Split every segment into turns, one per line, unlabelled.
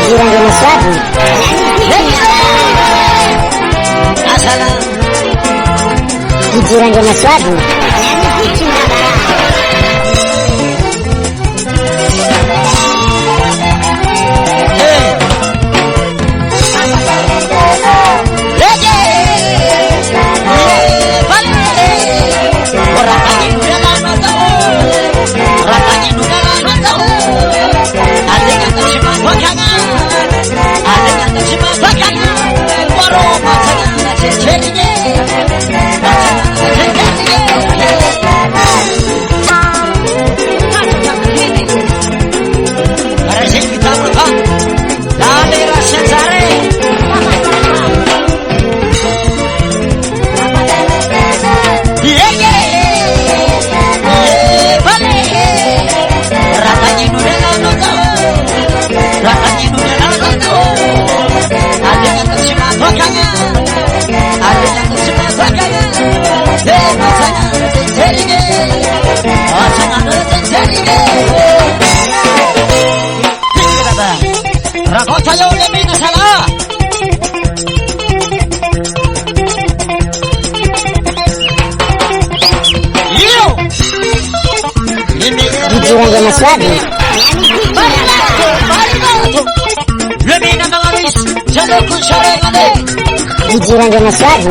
Hijiran Jana Suadu. Hijiran Jana Suadu. Hijiran Jana Suadu.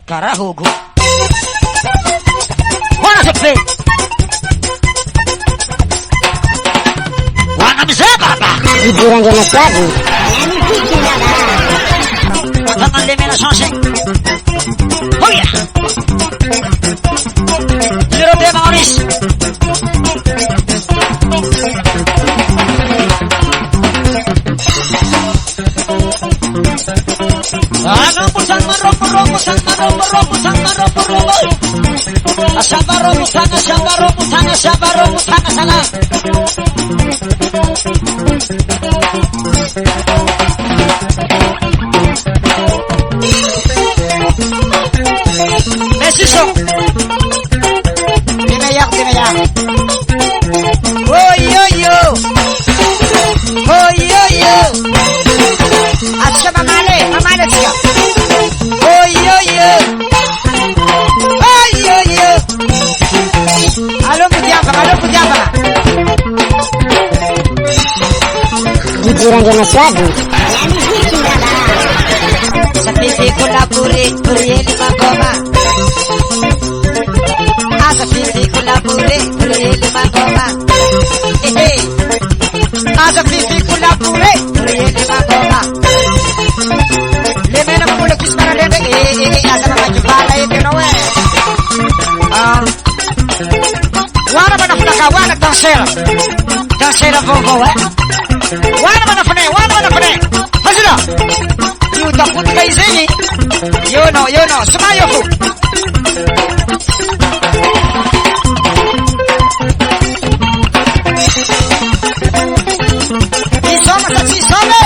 Carajogo. Wana sepe. Wana bisa apa?
Hijiran Jana Suadu.
Tangan lemena sonseng. Oh ya. Jero dia Bang Oris. Oh
Maswadi.
Sa pipi ko na puri-puri magoma. Sa pipi ko na puri-puri magoma. Sa pipi ko na puri-puri magoma. Leme na mamulag kismara leme. Asa na majubala yun yun awe. Wana ba na punaka? Wana dansera. Dansera vogo wana ba na pune? Wana ba na pune? Hasina. You takut kay zini. You know. Sumayo ko. Isoma sa sisome.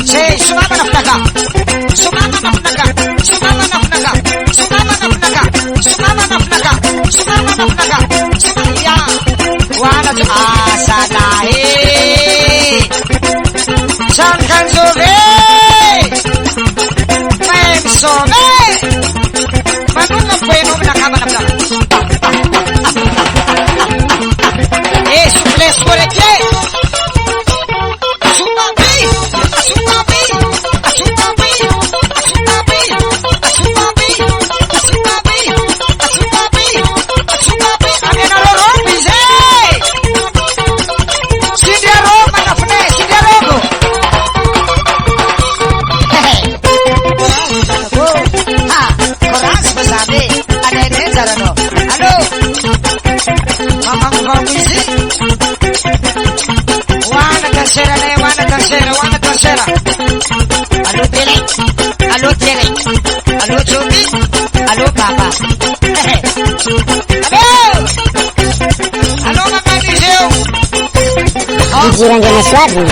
Say, sumama na punaka. Sumama na punaka. Sumama na punaka. Sumama na punaka. Sumama na punaka. Sumama na punaka. Sumaya. Wana to asanahi. Sangkan sobe. Main sobe. Manung ngapain menakaman apa? Suples koreke. Asumabi. Asumabi. Asumabi. Asumabi. Asumabi. Asumabi. Asumabi. Asumabi. Amena loro bize. Sidero manafne. Sidero ko. Koras besabe. Ada ini jarano. Halo. Mamang komisi. Wana tercera. Halo tele. Halo Jumi. Halo Papa. Halo Mama Niseu.
DJ Randy Maswadi.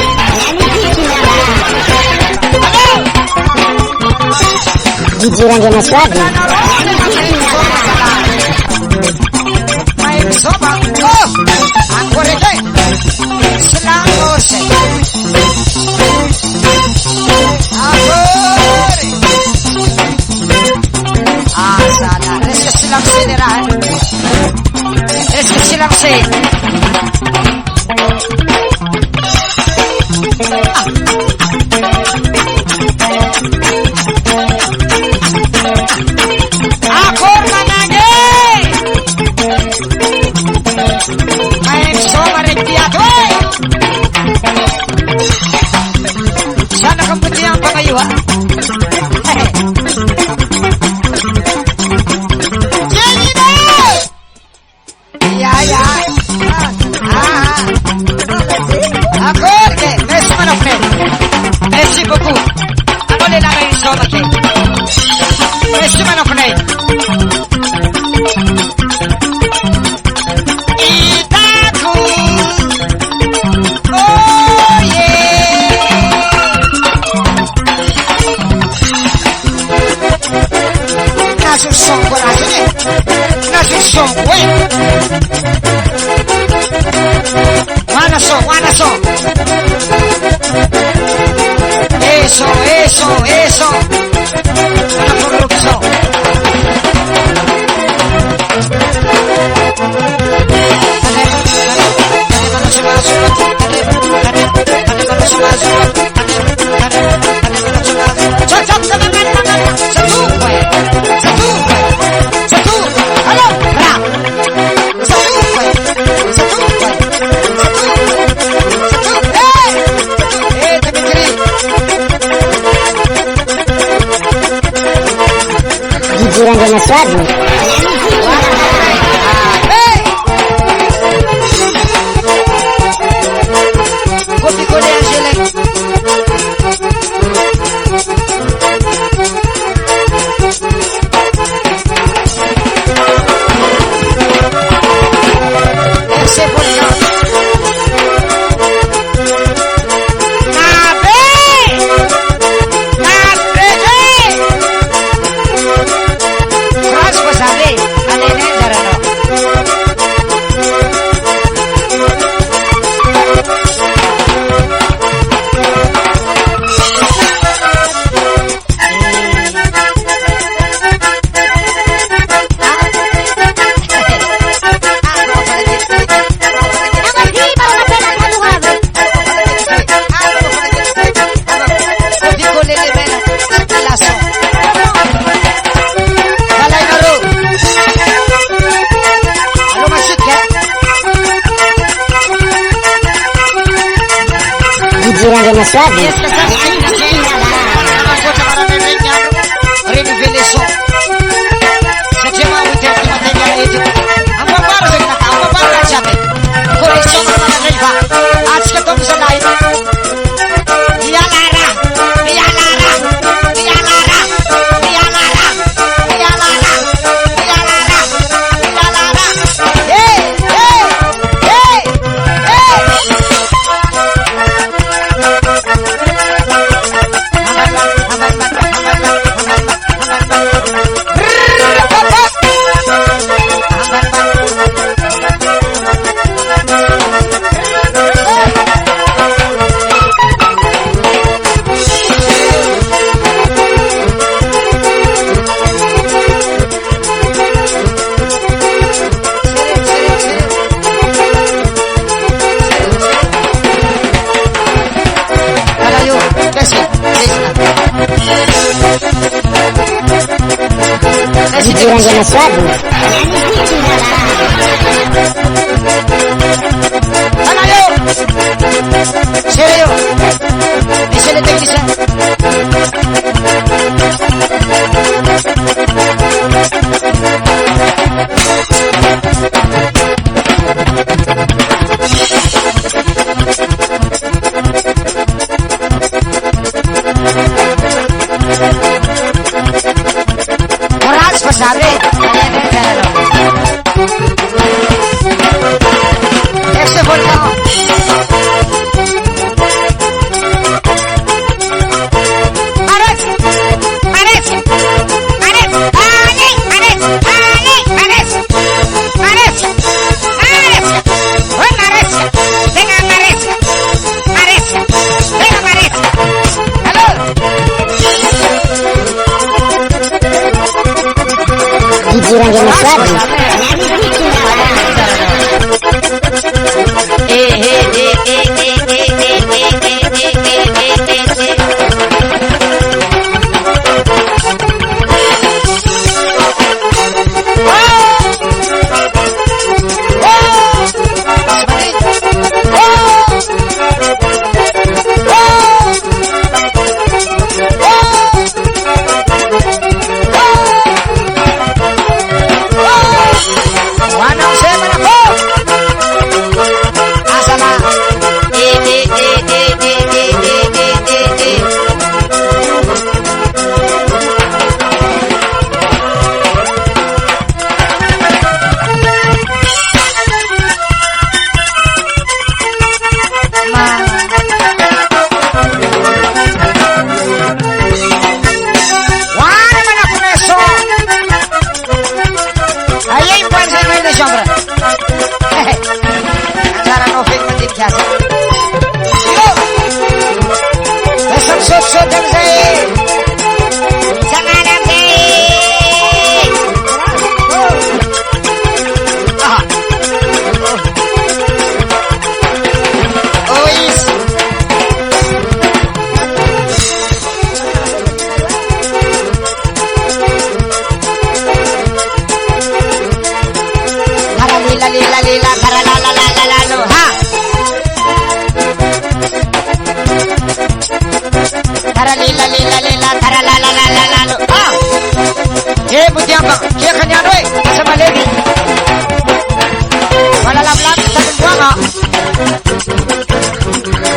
DJ Randy Maswadi.
Main soba. Oh, aku rete. Selangose. Sana, reske silang se dera. Reske silang se. Akor manage. Main soba rekiato. Sana kempetian pangayuha. Ya. Akor ke, merci manapne. Merci beaucoup. Ano le na kayo soba ke? Merci manapne. Itaku. Oh yeah. Nasu song corazón. Nasu song, wey. Wanna song. Eso. Una corrupción.
DJ Randy Maswadi.
Kopi kole Angele. Ese volcán. Gracias
Suave. Jijiran Suave.
Ayo, serio, ese le teknisnya. Keras pesare. Ese volcán.
Jijiran Suave.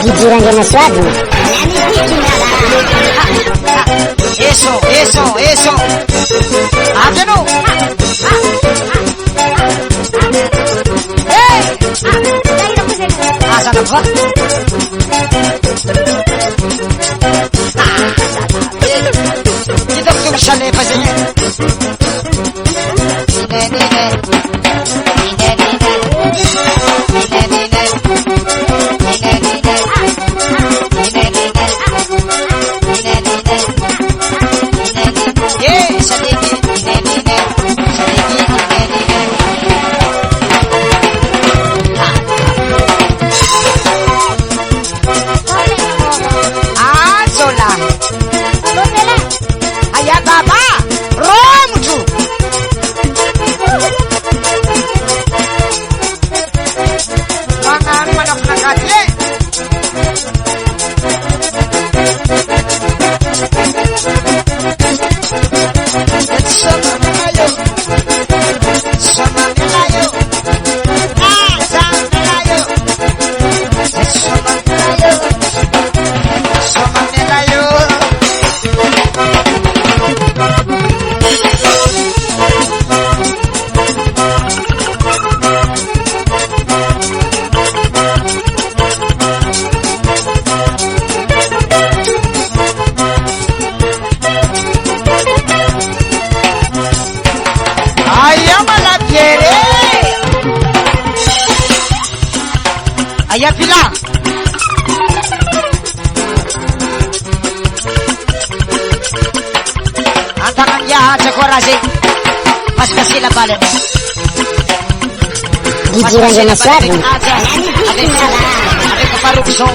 Jijiran Suave.
Eso. Hágalo. Asa na ba? Kita tulisan pa sa niya. Ayan pila. Ang tangan niya sa korasi. Mas kasi sila balik.
Gigiran dia na suado.
Ada keparukso.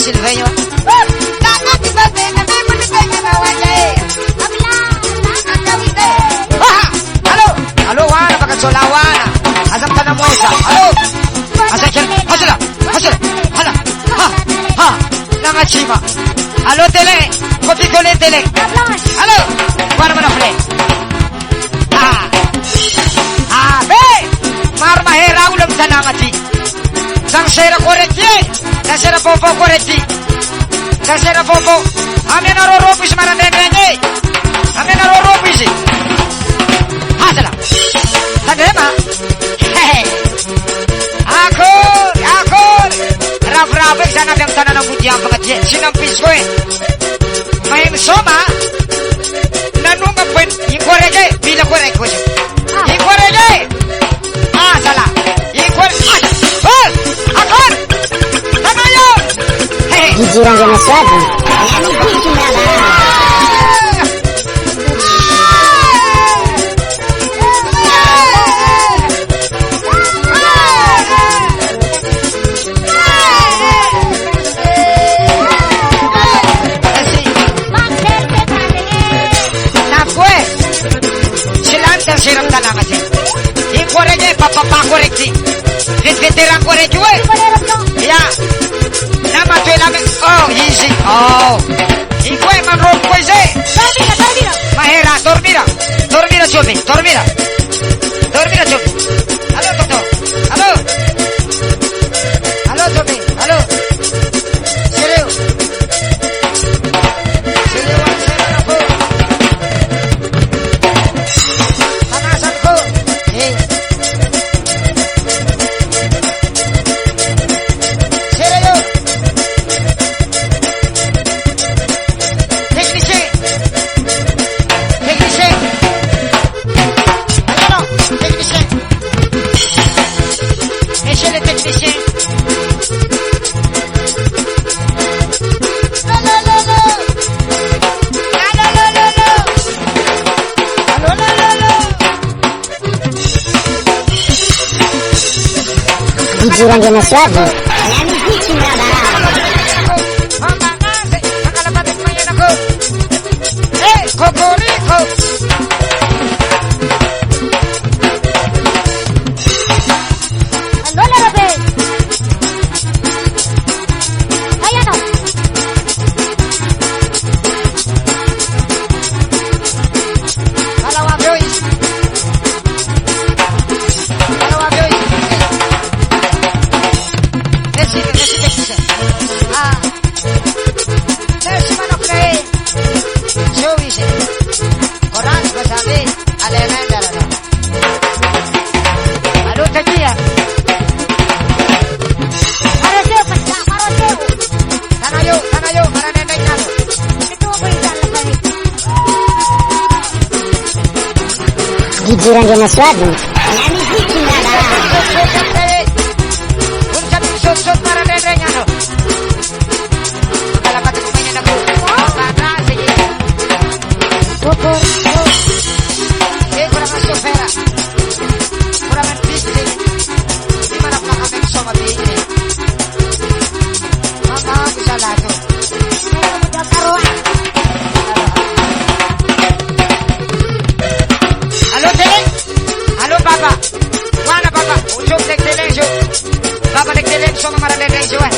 Silveño. Halo, halo, wana pagkatsola, wana. Asam ka na mo isa. Halo, asa kyan, hasula, hasula, hala, ha, nangachima. Halo, tele, kopi kole tele. Halo, wana mo na pre. Be, marmahera ulam sa nangati. Sang sera korekti. Dasera popo koreti. Dasera popo. Amena roropis marandenge. Amena roropis. Hasala. Tadema. Aku. Raf sana yang sana ng budiang pangatye. Sinampis ko eh. Mayang soma. Nanunga pwet. Ikorege. Bila korek ko siya. Ikorege. Sala. Ikorege. Akor.
Gigiran dia na suado. Siram tanah masih. Ikorege papa koreksi. Veteran koreksi we. Ya. Nama tu lagi. Oh, easy. Oh. Ikue manrol kuise. Mahera, dormira. Dormira chobi. Dormira. Dormira chobi. Halo doktor. Halo. Halo chobi. Halo. Serius. Serius. Panasanku. Gigiran dia na suado.
Kokoriko.
Gigiran dia na suado.
Baba, ujung dek teleng, Baba dek teleng, so marah dek teleng,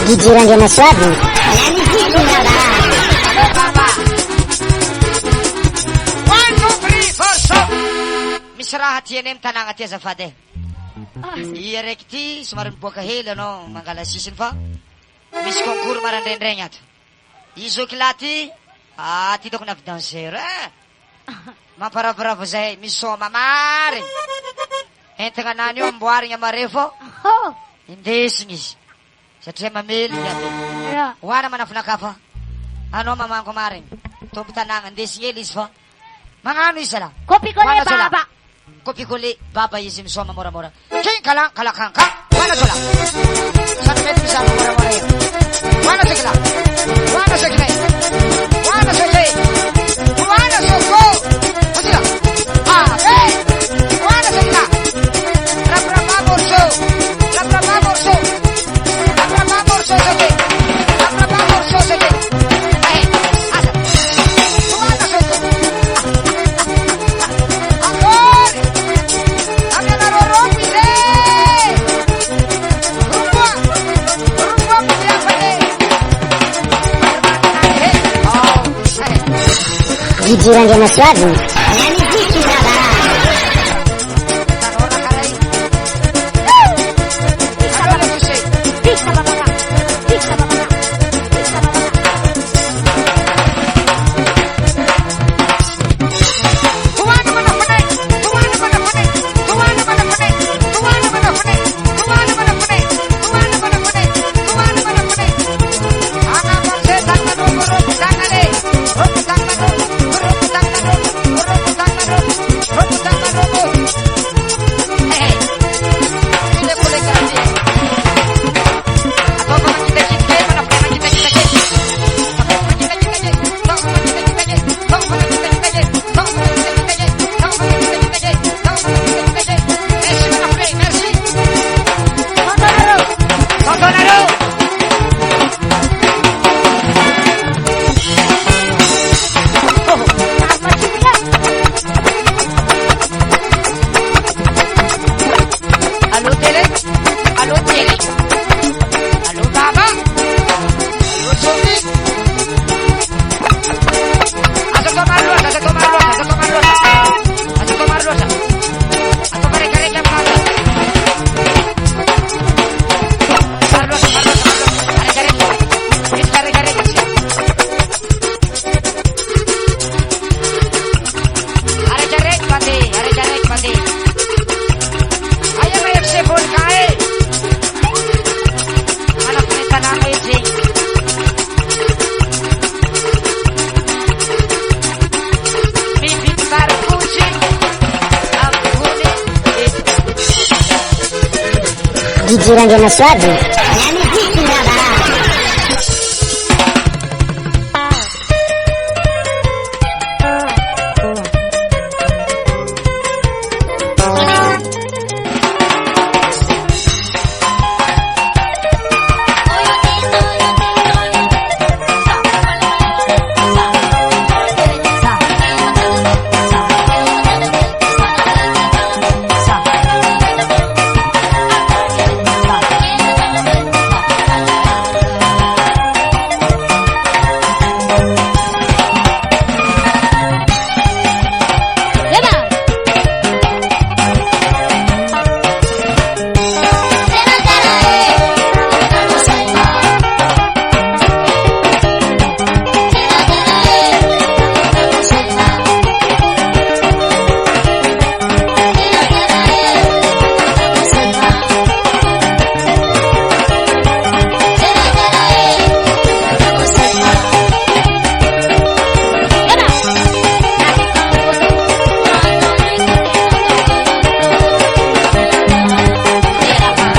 Gijiran dia Naswadi.
Misrahat yenem tanang at yazafade. Iya rekti sumaran po kahila no mangalasisin fa. Mis konkur maran renrengat. Iso kilati tidok na dancer. Mapara-para po say miso mamari. Enteng nanyo ambuari nga marefo. Hindi singis. Sa tiya mamili niya. Wala man afnakafa. Ano mamang kumarin? Tumpitanang hindi singilis fa. Mga ano isa lang?
Kopi ko na baba.
Kopi kuli baba yisim soma mora-mora. King kalang kalakang ka. Wana sila. San met bisa mora-mora yun. Wana sila. Wana sila. Wana sila. Wana sila. Masila. Hey. Wana sila. Rap-rapa borso. Rap-rapa borso. Rap-rapa borso sige. Rap-rapa borso sige. Hey. Asa. Wana sila.
Gijiran dia Naswadi. Gijiran dia Naswadi.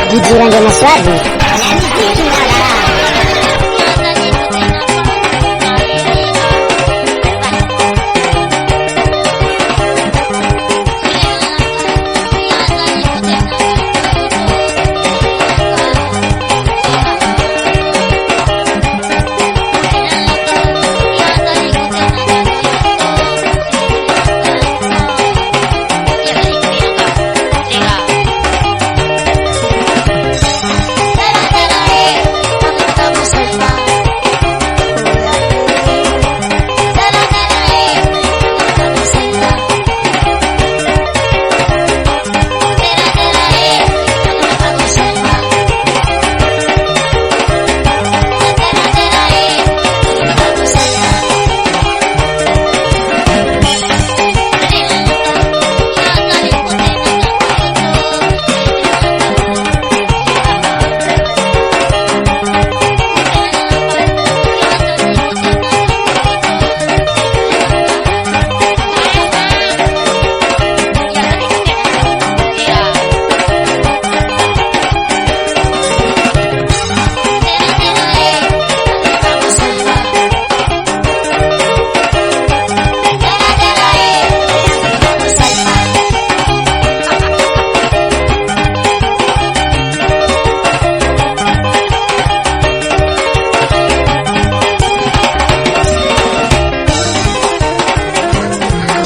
Gijiran dia Naswadi.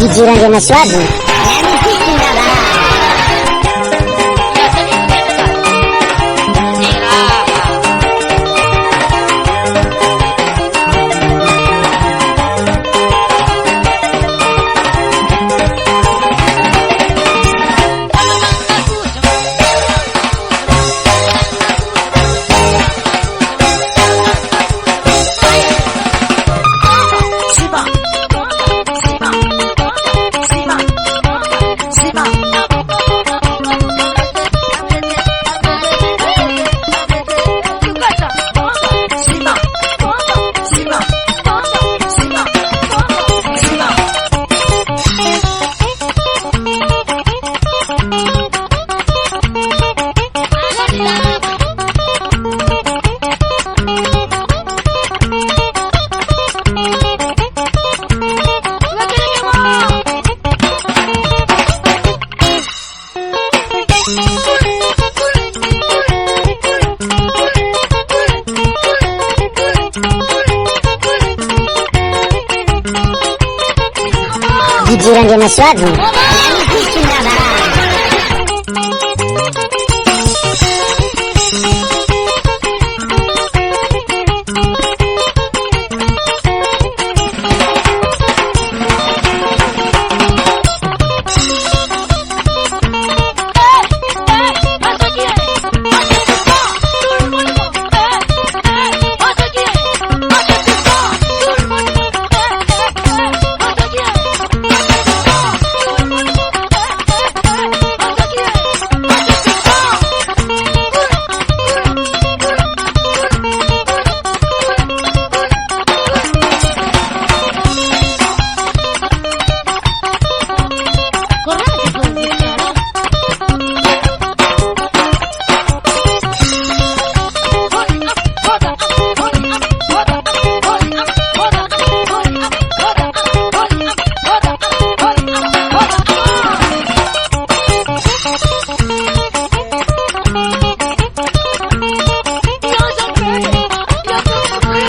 DJ Rangga Naswadi. DJ Rangga Naswadi.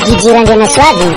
DJ Rangga Naswadi.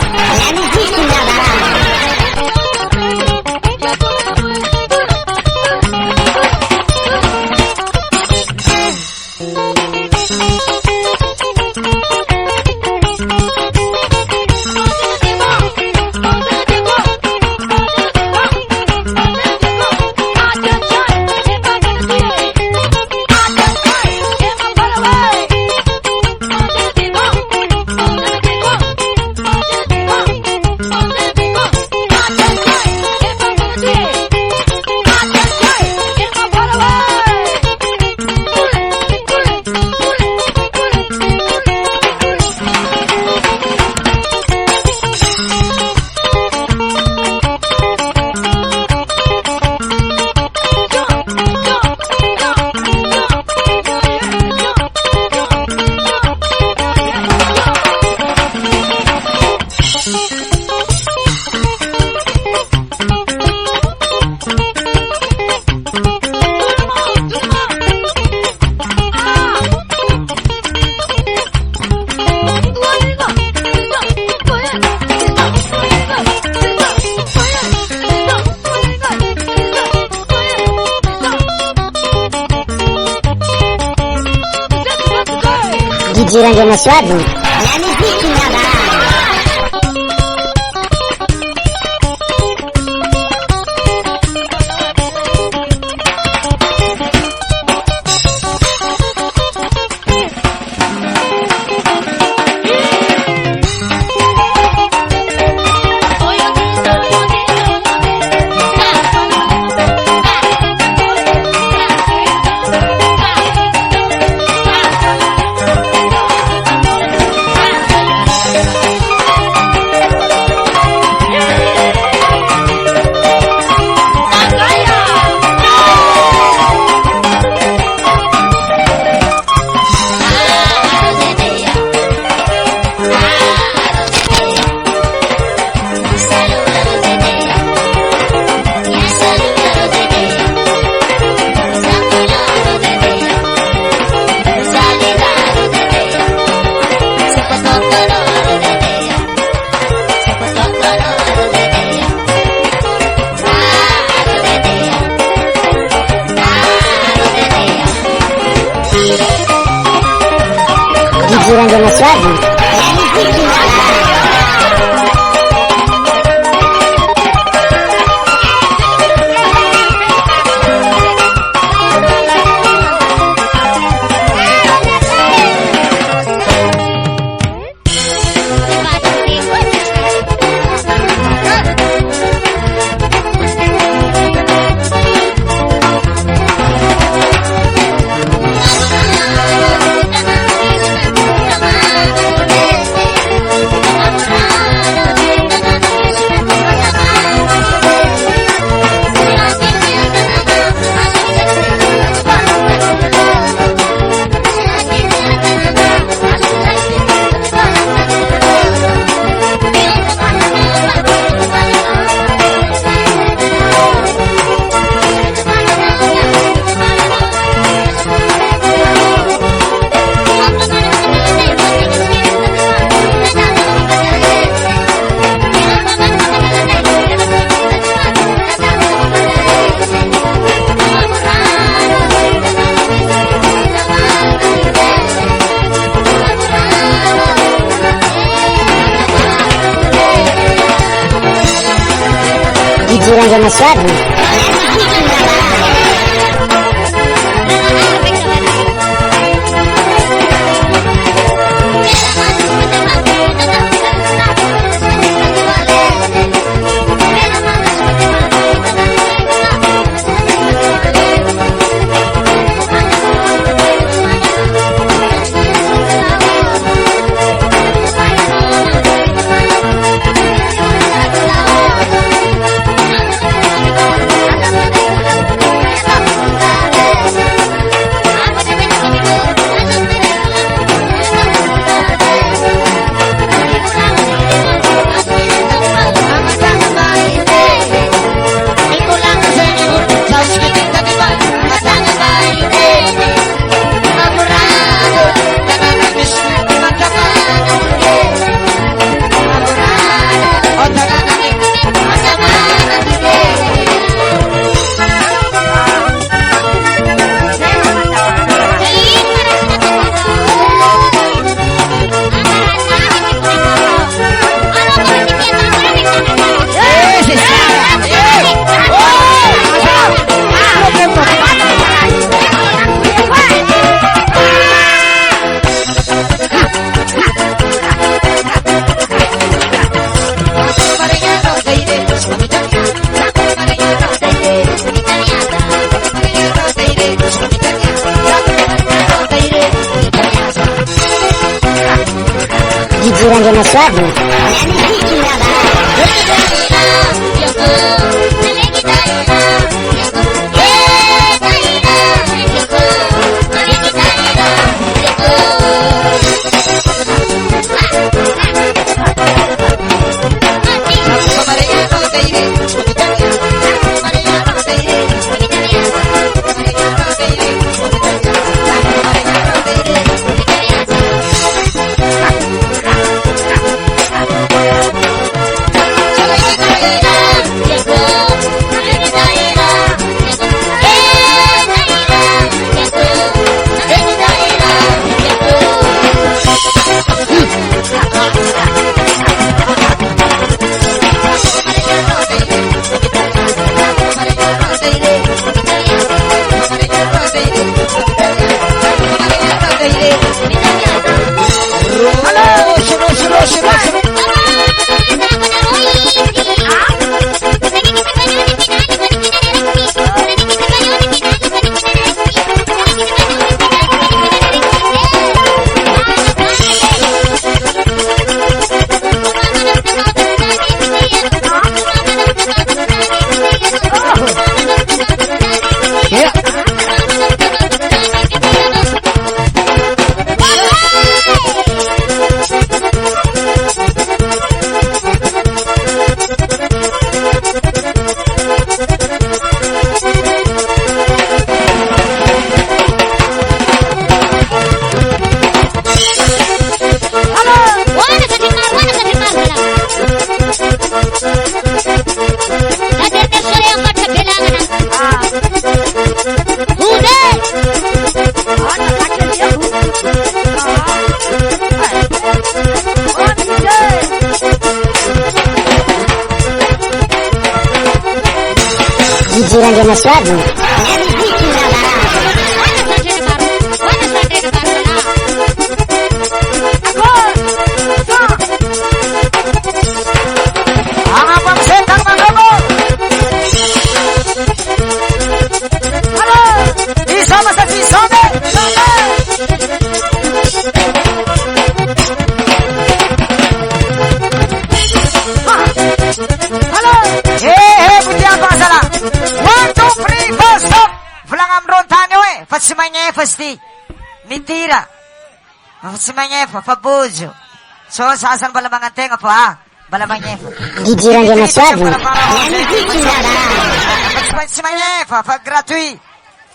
DJ Rangga Naswadi. Gigi Ranjana Swadu. Gigi Ranjana Swadu. Gigi Ranjana Swadu.
Hey!
Ranjana Swabu.
Ang abang setang magabo. Halo, bisa masa bisa deh. Halo, puji apa salah? 1, 2, 3, 4, stop. Pulang amron tanya we, fasimanya fasti. Mentira. Fasimanya fabujo. So sasan balamangan tenga pa. Balamanya.
Gigi Ranjana Swabu.
Fasimanya fa gratuit.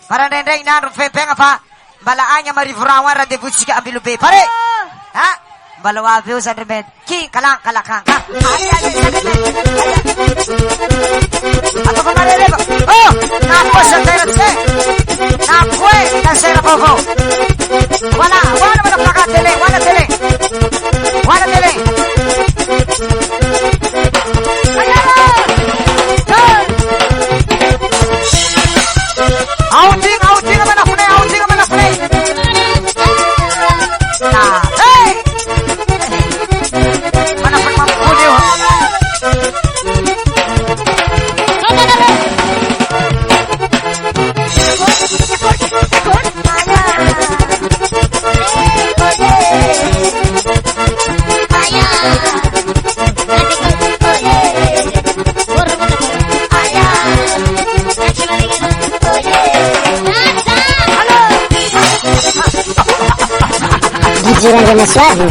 Para nendeng na rufe penga pa. Balaanya marifurawan rendezvous sika ambilu be. Pare. Ha? Balawa views and remed. Ki kalang kalakang ka. Ato pa marere ba? Oh, napo sa terce. Napo na sera popo. Wala mana plakatele, wala tele. Wala tele. Outing mana pune, outing mana pune. Nah, hey. Mana pun mampu dia.
Gigi Ranjana Swabu.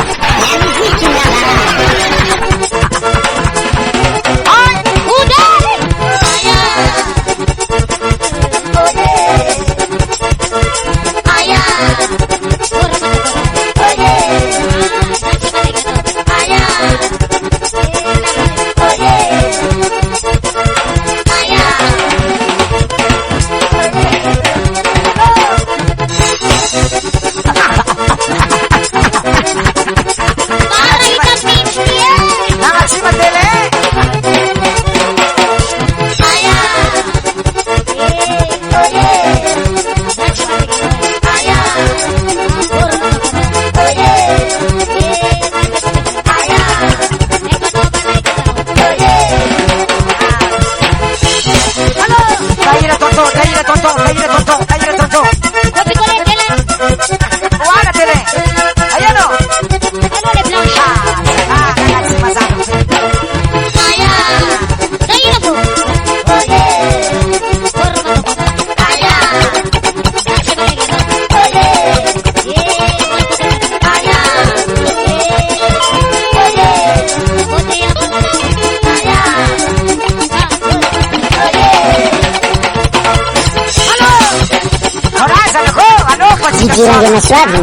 Gigi Ranjana Swabu.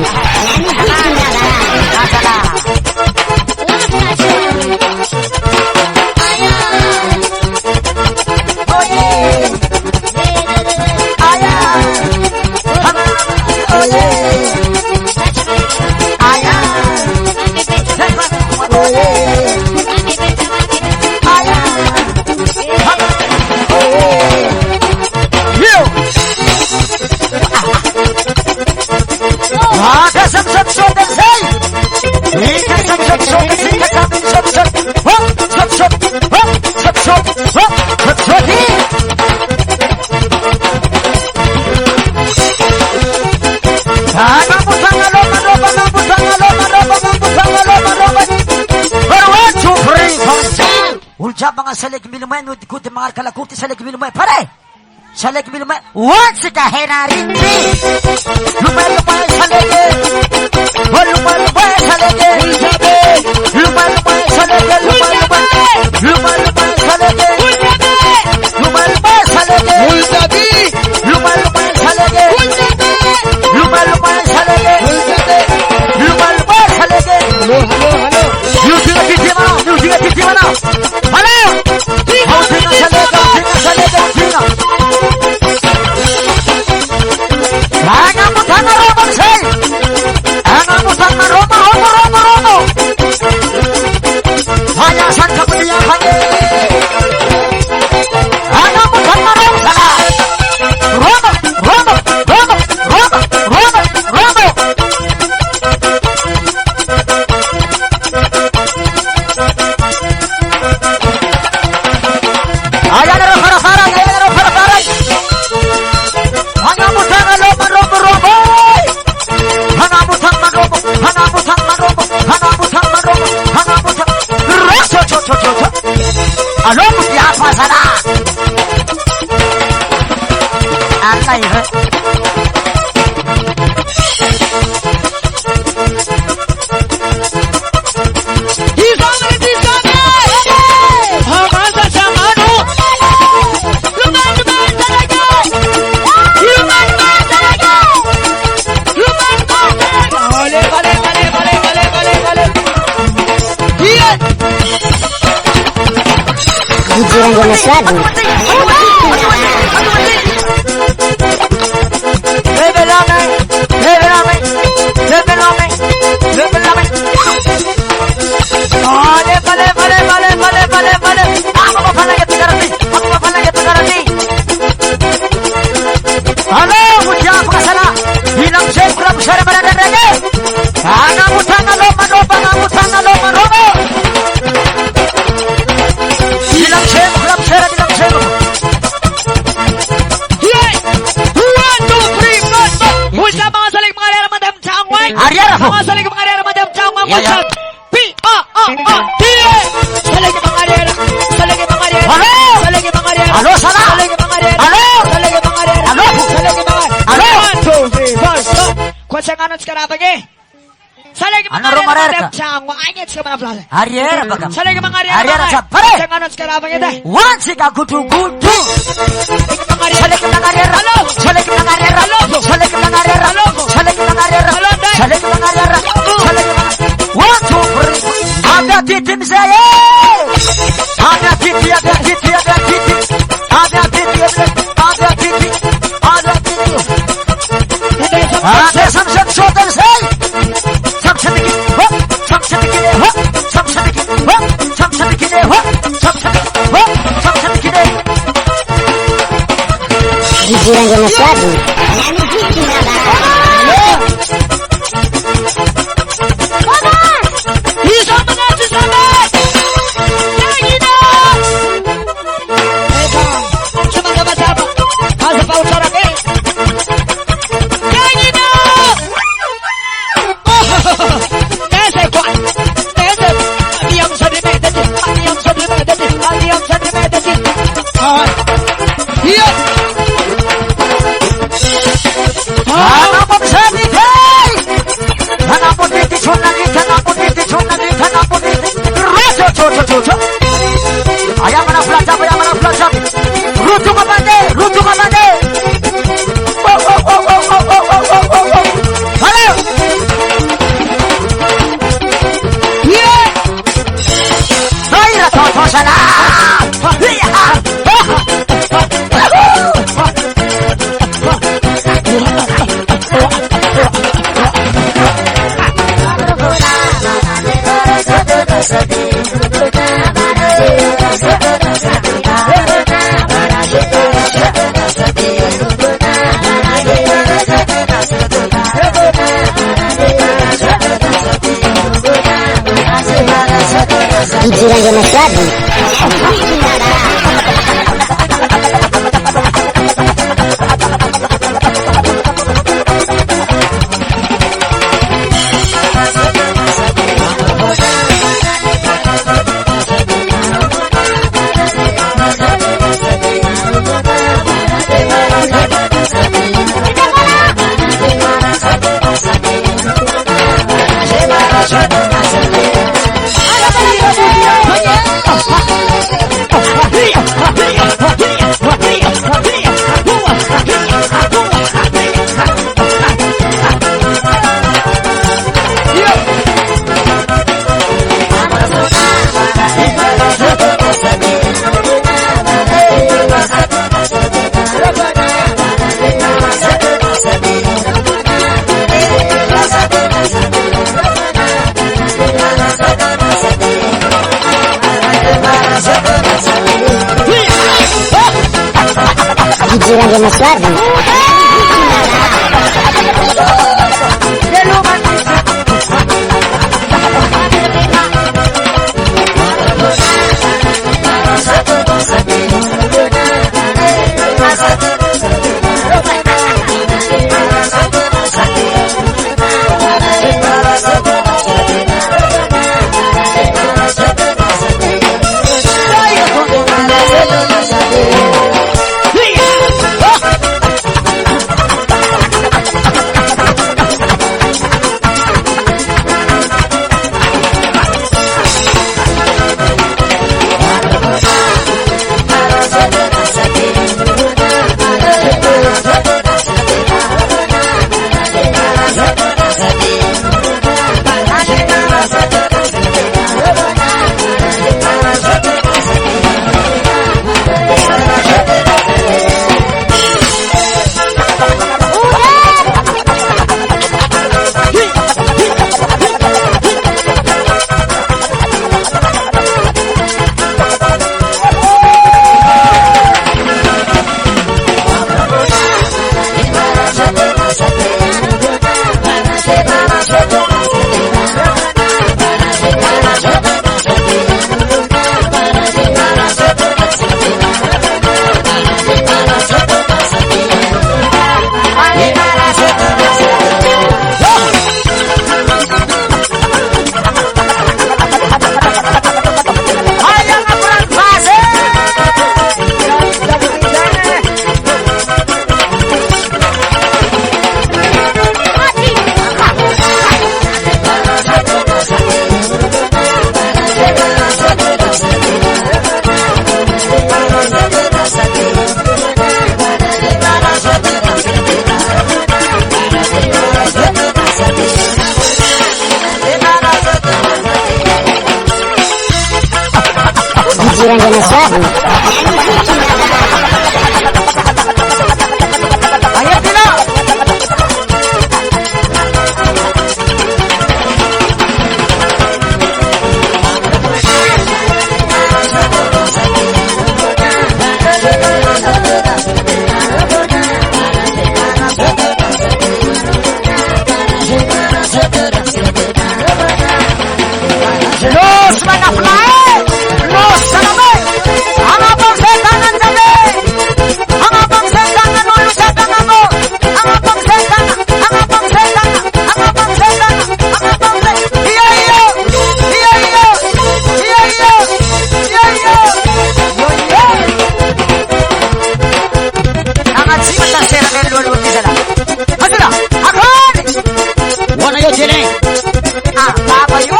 Uljab mga salik milumay no dikuti mga kalakuti salik milumay pare salik milumay what sika henariti lumay salik lumay salik lumay salik lumay salik lumay salik multabi lumay salik lumay salik lumay salik hello you juga di mana halo mau tinggal salega Hanya mutana robang say
DJ Randy Maswadni. DJ Randy Maswadni. DJ Randy Maswadni. DJ Randy Maswadni. Jirango Maswadi.
Ayo Tila. Los manaflae, los salame, ang abang setangan sabi, ang abang setangan ulo sa tangamo, ang abang setangan, ang abang setangan, ang abang setangan, ang abang setangan, iya iya, iya iya, iya iya, iya iya, yo yo. Ang simat ang sera ng lolo di sana. Hasila, akon. Wana yo jene. Ah, baba yo.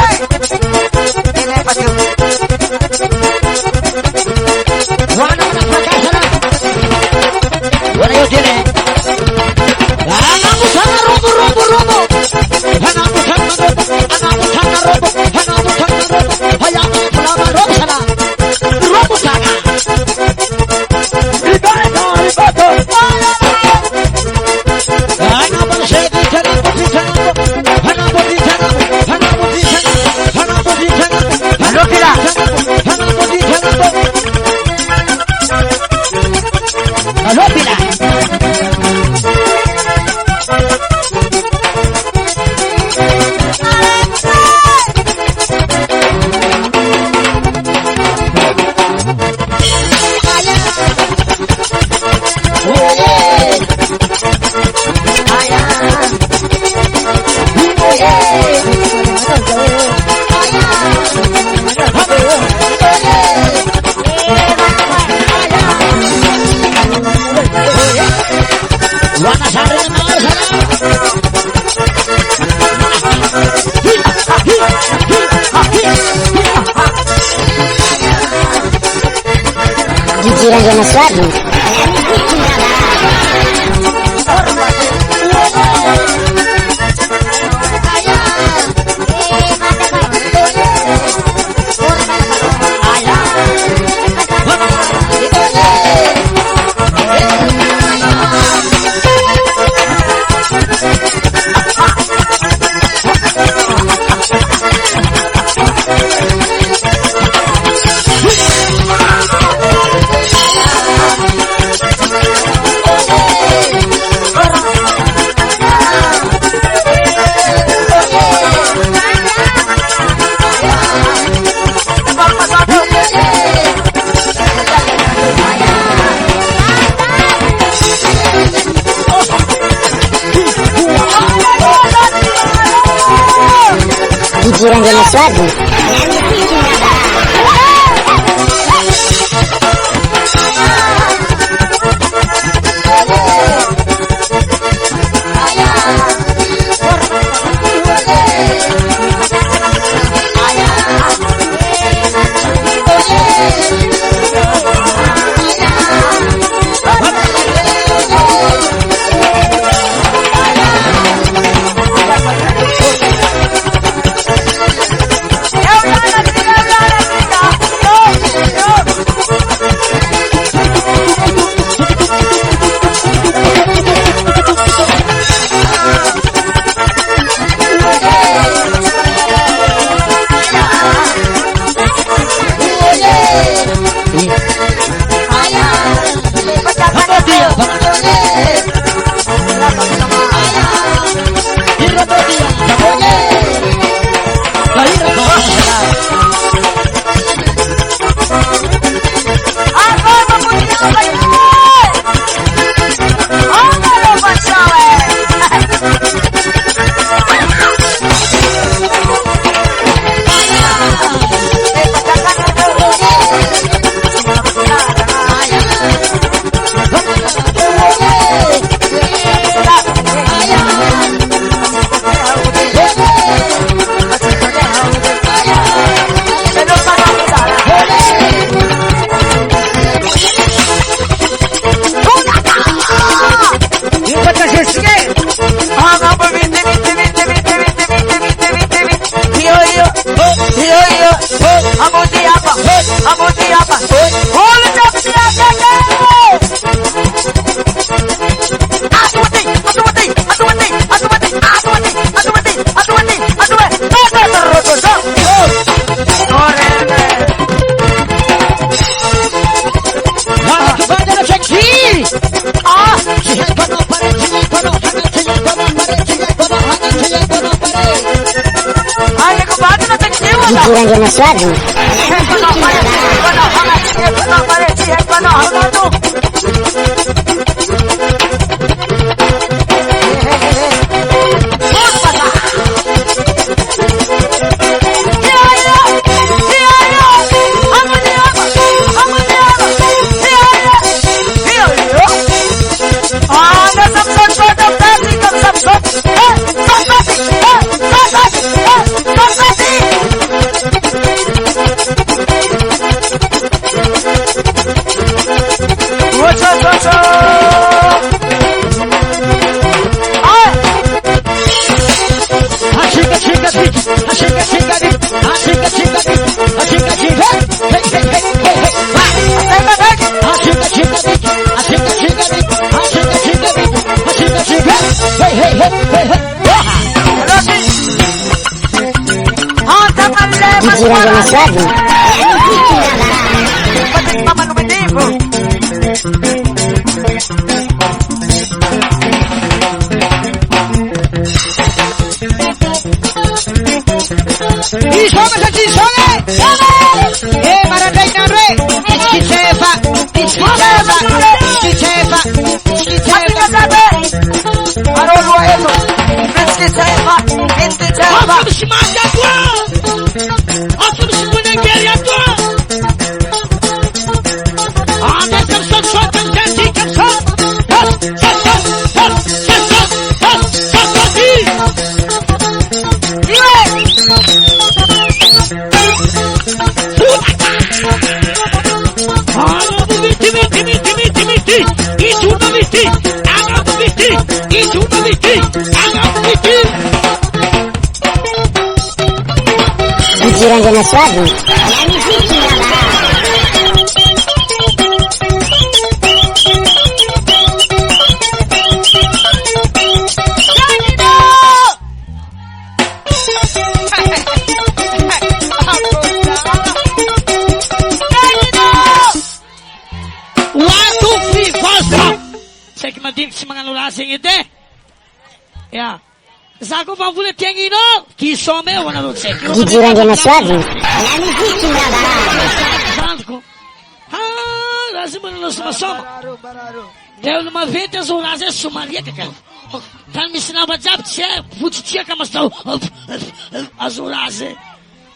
Jirango Maswadi. Jirango Maswadi.
Eulana,
Hiburan dan sesuatu. Hiburan dan sesuatu. Hiburan dan sesuatu.
Ya, zago vavule tiangino, kisome wana rotse.
Hiburan dan sesuatu.
Zanko. Lazima nusoma. Deu numa vez as orações sumaria cara. Tá me ensinava já putia kama stau. As orações.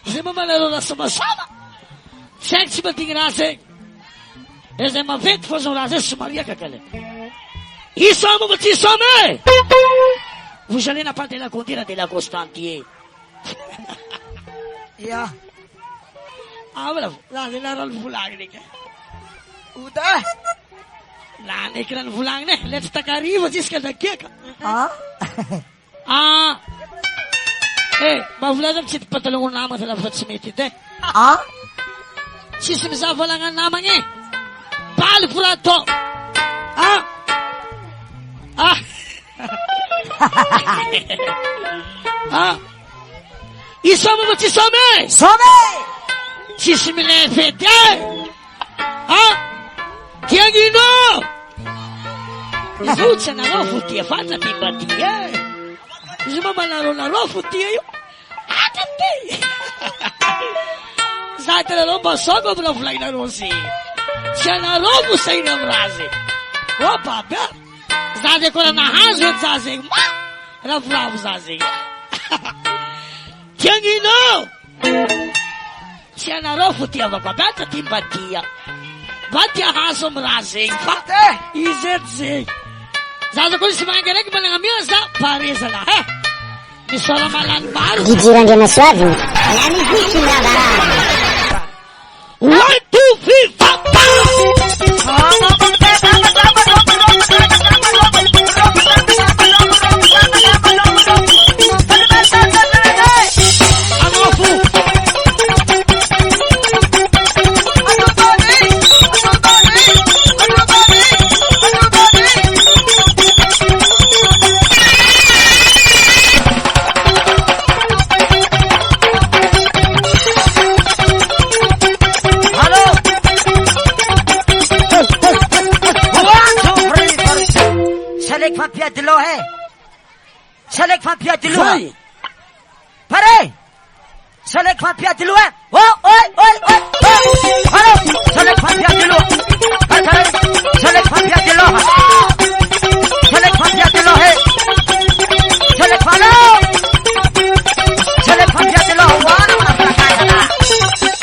Zema malero na soma. Sexy batingrase. Esse uma vez faz orações sumaria cara. Isso é uma tisome. Vous allez na parte della contiera della Costantier.
Ya.
Abra, la ral fulang ni.
Udah.
La nekran fulang ne, let's takari was iska da keka. Mavladam sit patalong nama sa lafat simiti te. Sisim sa falangan nama nge. Pal purato. Isome mo tisome.
Some.
Sisimile fete. Tiangino. Izucha na rofu tia fata pipatia. Zuma manaro na rofu tia yo. Atate. Zata na roba sogo bro fly na rosi. Chana robu sai na mrazi. Opa, bia. Zaze kora na hazo zaze. Ma. Rafrav zaze. Tiangino. Chana rofu tia vakabata timpatia. Batia haso mrazi.
Fate.
Izetze. Zaza kora si mangere ki malang amyo sa Paris la. Misola malan baru.
Hiburan dan sesuatu.
1, 2, 3, 4.
Selek fa pia dilu. Pare. Selek Fabia di luar. Oh, oi. Halo, selek Fabia di luar. Selek Fabia di luar. Selek Fabia di luar. Selek Fabia. Selek Fabia di luar. Wah, mana belakang.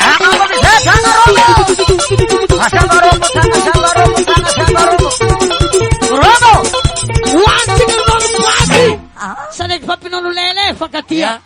Apa bisa sana robo? Sama robo. Robo.
Wanti ka nung pati! Sa nagpapinulele, fakatia.